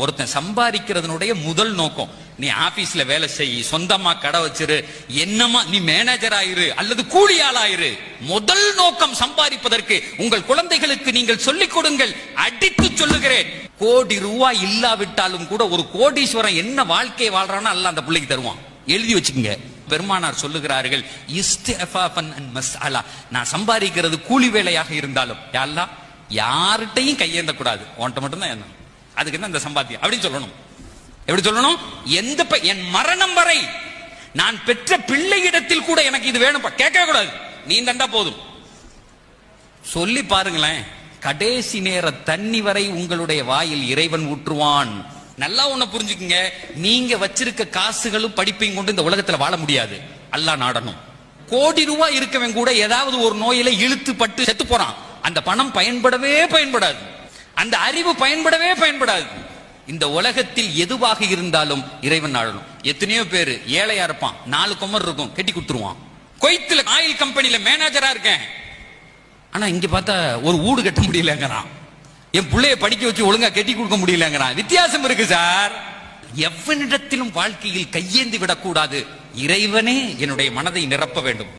ஒருத்தன் சம்பாதிக்கிறதுனுடைய முதல் நோக்கம், நீ ஆபீஸ்ல வேலை செய், சொந்தமா கடை வச்சிரு, என்னமா நீ மேனேஜர் ஆயிரு அல்லது கூலியாள் ஆயிரு. முதல் நோக்கம் சம்பாதிப்பதற்கு உங்கள் குழந்தைகளுக்கு நீங்கள் சொல்லிக் கொடுங்கள். அடித்து சொல்லுகிறேன், கோடி ரூபாய் இல்லாவிட்டாலும் கூட ஒரு கோடீஸ்வரன் என்ன வாழ்க்கை வாழ்றானோ அல்ல அந்த பிள்ளைக்கு தருவான். எழுதி வச்சுக்கோங்க. பெருமானார் சொல்லுகிறார்கள், நான் சம்பாதிக்கிறது கூலி வேலையாக இருந்தாலும் யார்கிட்டையும் கையேந்த கூடாது, உன்கிட்ட மட்டும் தான். அதுக்கு என்ன இந்த சம்பாத்தியம் அப்படின்னு சொல்லணும். எப்படி சொல்லணும்? என் மரணம் வரை நான் பெற்ற பிள்ளையிடத்தில் கூட எனக்கு இது வேணும் கேட்க கூடாது, நீ தண்டா போதும். சொல்லி பாருங்களேன், கடைசி நேர தண்ணி வரை உங்களுடைய வாயில் இறைவன் ஊற்றுவான். நல்லா ஒண்ணு புரிஞ்சுக்குங்க, நீங்க வச்சிருக்க காசுகளும் படிப்பையும் கொண்டு இந்த உலகத்துல வாழ முடியாது. அல்லாஹ் நாடணும். கோடி ரூபாய் இருக்கவன் கூட ஏதாவது ஒரு நோயில இழுத்து பட்டு செத்து போறான். அந்த பணம் பயன்படவே பயன்படாது, அந்த அறிவு பயன்படவே பயன்படாது. இந்த உலகத்தில் எதுவாக இருந்தாலும் இறைவன் நாடணும். எத்தனையோ பேரு ஏழையா இருப்பான், 4 குமர் இருக்கும், கட்டி கொடுத்துருவான். கொய்த்துல ஆயில் கம்பெனில மேனேஜரா இருக்கேன், ஆனா இங்க பார்த்தா ஒரு வீடு கட்ட முடியலங்கிறான், என் பிள்ளைய படிக்க வச்சு ஒழுங்கா கட்டி கொடுக்க முடியலங்கிறான். வித்தியாசம் இருக்கு சார். எவனிடத்திலும் வாழ்க்கையில் கையேந்தி விடக்கூடாது. இறைவனே என்னுடைய மனதை நிரப்ப வேண்டும்.